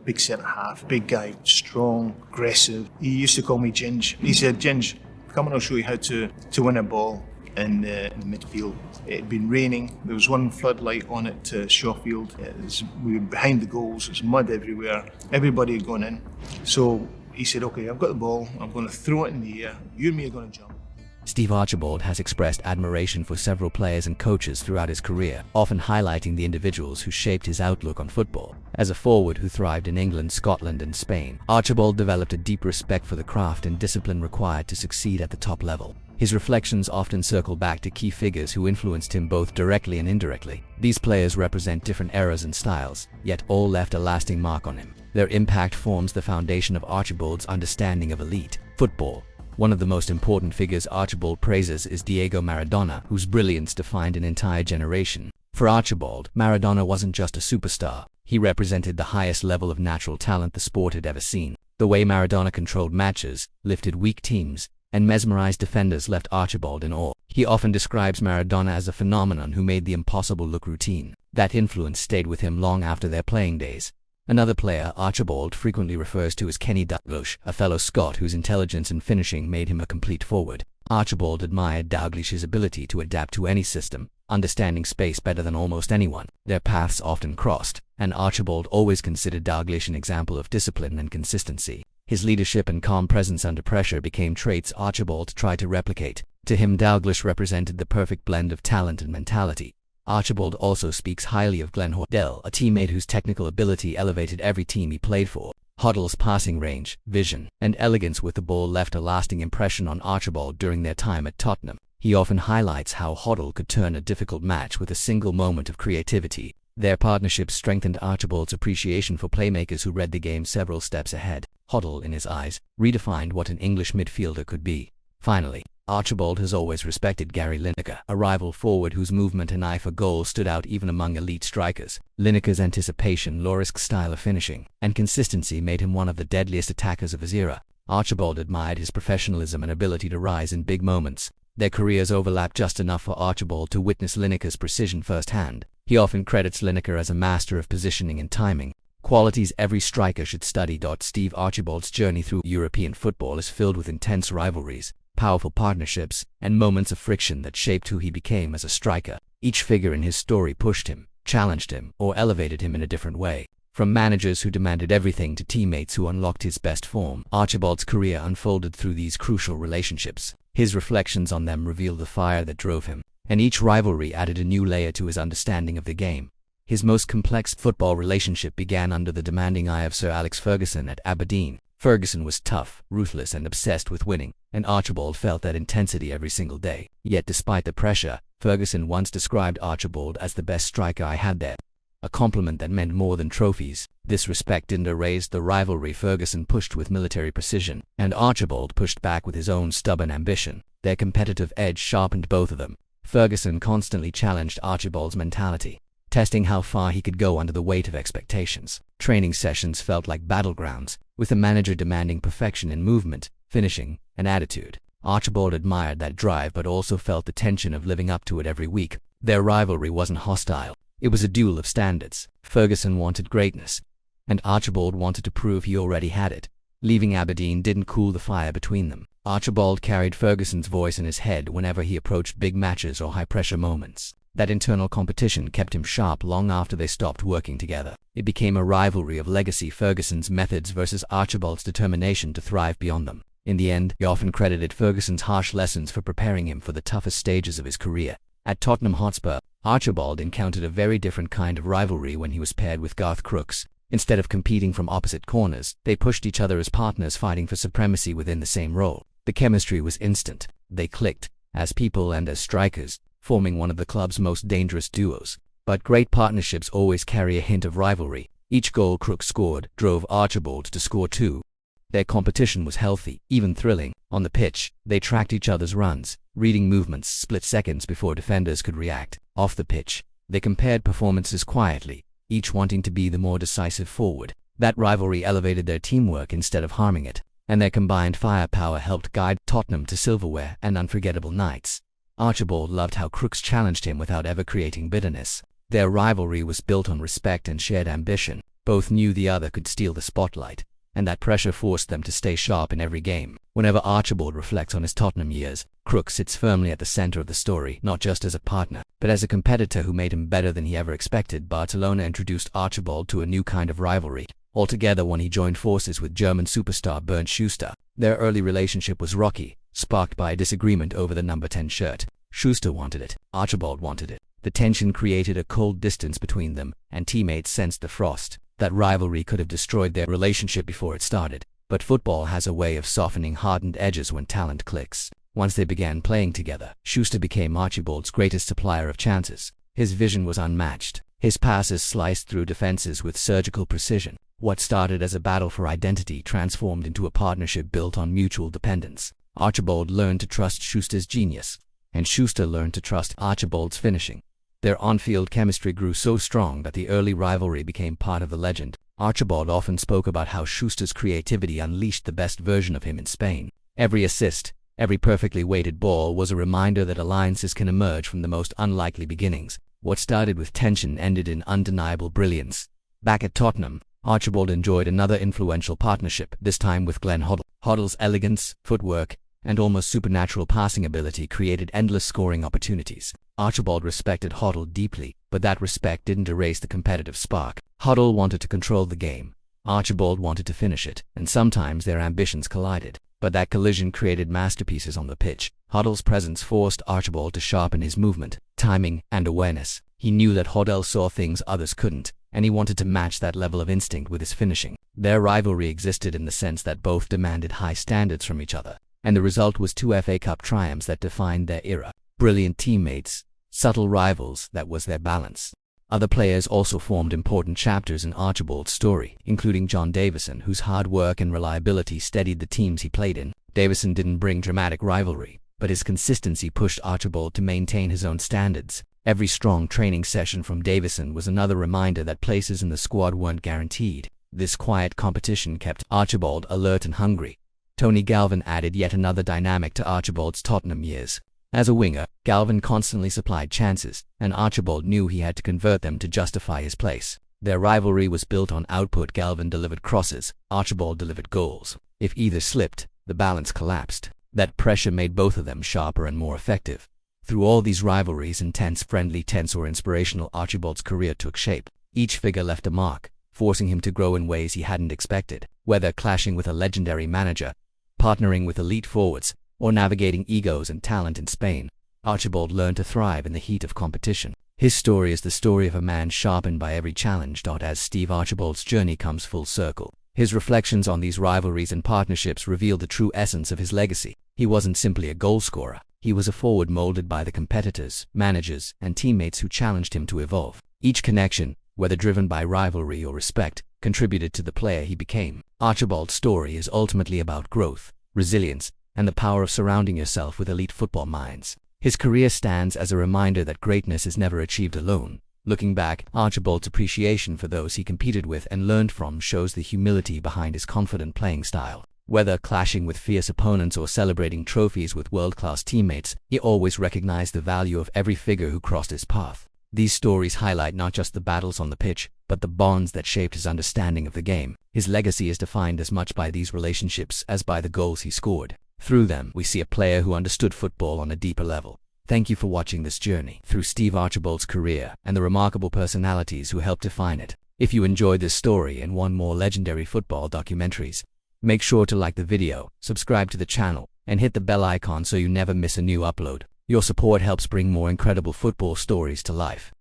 big centre-half, big guy, strong, aggressive. He used to call me Ginge. He said, Ginge, come on, I'll show you how to win a ball in the midfield. It had been raining. There was one floodlight on at Shawfield. We were behind the goals. There's mud everywhere. Everybody had gone in. So he said, okay, I've got the ball. I'm going to throw it in the air. You and me are going to jump. Steve Archibald has expressed admiration for several players and coaches throughout his career, often highlighting the individuals who shaped his outlook on football. As a forward who thrived in England, Scotland and Spain, Archibald developed a deep respect for the craft and discipline required to succeed at the top level. His reflections often circle back to key figures who influenced him both directly and indirectly. These players represent different eras and styles, yet all left a lasting mark on him. Their impact forms the foundation of Archibald's understanding of elite football. One of the most important figures Archibald praises is Diego Maradona, whose brilliance defined an entire generation. For Archibald, Maradona wasn't just a superstar. He represented the highest level of natural talent the sport had ever seen. The way Maradona controlled matches, lifted weak teams, and mesmerized defenders left Archibald in awe. He often describes Maradona as a phenomenon who made the impossible look routine. That influence stayed with him long after their playing days. Another player Archibald frequently refers to is Kenny Dalglish, a fellow Scot whose intelligence and finishing made him a complete forward. Archibald admired Dalglish's ability to adapt to any system, understanding space better than almost anyone. Their paths often crossed, and Archibald always considered Dalglish an example of discipline and consistency. His leadership and calm presence under pressure became traits Archibald tried to replicate. To him, Dalglish represented the perfect blend of talent and mentality. Archibald also speaks highly of Glenn Hoddle, a teammate whose technical ability elevated every team he played for. Hoddle's passing range, vision, and elegance with the ball left a lasting impression on Archibald during their time at Tottenham. He often highlights how Hoddle could turn a difficult match with a single moment of creativity. Their partnership strengthened Archibald's appreciation for playmakers who read the game several steps ahead. Hoddle, in his eyes, redefined what an English midfielder could be. Finally, Archibald has always respected Gary Lineker, a rival forward whose movement and eye for goal stood out even among elite strikers. Lineker's anticipation, low-risk style of finishing, and consistency made him one of the deadliest attackers of his era. Archibald admired his professionalism and ability to rise in big moments. Their careers overlapped just enough for Archibald to witness Lineker's precision firsthand. He often credits Lineker as a master of positioning and timing, qualities every striker should study. Steve Archibald's journey through European football is filled with intense rivalries, powerful partnerships, and moments of friction that shaped who he became as a striker. Each figure in his story pushed him, challenged him, or elevated him in a different way. From managers who demanded everything to teammates who unlocked his best form, Archibald's career unfolded through these crucial relationships. His reflections on them reveal the fire that drove him, and each rivalry added a new layer to his understanding of the game. His most complex football relationship began under the demanding eye of Sir Alex Ferguson at Aberdeen. Ferguson was tough, ruthless, and obsessed with winning, and Archibald felt that intensity every single day. Yet despite the pressure, Ferguson once described Archibald as the best striker I had there, a compliment that meant more than trophies. This respect didn't erase the rivalry. Ferguson pushed with military precision, and Archibald pushed back with his own stubborn ambition. Their competitive edge sharpened both of them. Ferguson constantly challenged Archibald's mentality, testing how far he could go under the weight of expectations. Training sessions felt like battlegrounds, with the manager demanding perfection in movement, finishing, and attitude. Archibald admired that drive but also felt the tension of living up to it every week. Their rivalry wasn't hostile. It was a duel of standards. Ferguson wanted greatness, and Archibald wanted to prove he already had it. Leaving Aberdeen didn't cool the fire between them. Archibald carried Ferguson's voice in his head whenever he approached big matches or high-pressure moments. That internal competition kept him sharp long after they stopped working together. It became a rivalry of legacy, Ferguson's methods versus Archibald's determination to thrive beyond them. In the end, he often credited Ferguson's harsh lessons for preparing him for the toughest stages of his career. At Tottenham Hotspur, Archibald encountered a very different kind of rivalry when he was paired with Garth Crooks. Instead of competing from opposite corners, they pushed each other as partners fighting for supremacy within the same role. The chemistry was instant. They clicked, as people and as strikers, forming one of the club's most dangerous duos. But great partnerships always carry a hint of rivalry. Each goal Crooks scored drove Archibald to score too. Their competition was healthy, even thrilling. On the pitch, they tracked each other's runs, reading movements split seconds before defenders could react. Off the pitch, they compared performances quietly, each wanting to be the more decisive forward. That rivalry elevated their teamwork instead of harming it, and their combined firepower helped guide Tottenham to silverware and unforgettable nights. Archibald loved how Crooks challenged him without ever creating bitterness. Their rivalry was built on respect and shared ambition. Both knew the other could steal the spotlight, and that pressure forced them to stay sharp in every game. Whenever Archibald reflects on his Tottenham years, Crooks sits firmly at the center of the story, not just as a partner, but as a competitor who made him better than he ever expected. Barcelona introduced Archibald to a new kind of rivalry altogether when he joined forces with German superstar Bernd Schuster. Their early relationship was rocky, sparked by a disagreement over the number 10 shirt. Schuster wanted it, Archibald wanted it. The tension created a cold distance between them, and teammates sensed the frost. That rivalry could have destroyed their relationship before it started, but football has a way of softening hardened edges when talent clicks. Once they began playing together, Schuster became Archibald's greatest supplier of chances. His vision was unmatched. His passes sliced through defenses with surgical precision. What started as a battle for identity transformed into a partnership built on mutual dependence. Archibald learned to trust Schuster's genius, and Schuster learned to trust Archibald's finishing. Their on-field chemistry grew so strong that the early rivalry became part of the legend. Archibald often spoke about how Schuster's creativity unleashed the best version of him in Spain. Every assist, every perfectly weighted ball was a reminder that alliances can emerge from the most unlikely beginnings. What started with tension ended in undeniable brilliance. Back at Tottenham, Archibald enjoyed another influential partnership, this time with Glenn Hoddle. Hoddle's elegance, footwork, and almost supernatural passing ability created endless scoring opportunities. Archibald respected Hoddle deeply, but that respect didn't erase the competitive spark. Hoddle wanted to control the game. Archibald wanted to finish it, and sometimes their ambitions collided. But that collision created masterpieces on the pitch. Hoddle's presence forced Archibald to sharpen his movement, timing, and awareness. He knew that Hoddle saw things others couldn't, and he wanted to match that level of instinct with his finishing. Their rivalry existed in the sense that both demanded high standards from each other, and the result was 2 FA Cup triumphs that defined their era. Brilliant teammates, subtle rivals, that was their balance. Other players also formed important chapters in Archibald's story, including John Davison, whose hard work and reliability steadied the teams he played in. Davison didn't bring dramatic rivalry, but his consistency pushed Archibald to maintain his own standards. Every strong training session from Davison was another reminder that places in the squad weren't guaranteed. This quiet competition kept Archibald alert and hungry. Tony Galvin added yet another dynamic to Archibald's Tottenham years. As a winger, Galvin constantly supplied chances, and Archibald knew he had to convert them to justify his place. Their rivalry was built on output. Galvin delivered crosses, Archibald delivered goals. If either slipped, the balance collapsed. That pressure made both of them sharper and more effective. Through all these rivalries, intense, friendly, tense, or inspirational, Archibald's career took shape. Each figure left a mark, forcing him to grow in ways he hadn't expected. Whether clashing with a legendary manager, partnering with elite forwards, or navigating egos and talent in Spain, Archibald learned to thrive in the heat of competition. His story is the story of a man sharpened by every challenge. As Steve Archibald's journey comes full circle, his reflections on these rivalries and partnerships reveal the true essence of his legacy. He wasn't simply a goalscorer. He was a forward molded by the competitors, managers, and teammates who challenged him to evolve. Each connection, whether driven by rivalry or respect, contributed to the player he became. Archibald's story is ultimately about growth, resilience, and the power of surrounding yourself with elite football minds. His career stands as a reminder that greatness is never achieved alone. Looking back, Archibald's appreciation for those he competed with and learned from shows the humility behind his confident playing style. Whether clashing with fierce opponents or celebrating trophies with world-class teammates, he always recognized the value of every figure who crossed his path. These stories highlight not just the battles on the pitch, but the bonds that shaped his understanding of the game. His legacy is defined as much by these relationships as by the goals he scored. Through them, we see a player who understood football on a deeper level. Thank you for watching this journey through Steve Archibald's career and the remarkable personalities who helped define it. If you enjoyed this story and want more legendary football documentaries, make sure to like the video, subscribe to the channel, and hit the bell icon so you never miss a new upload. Your support helps bring more incredible football stories to life.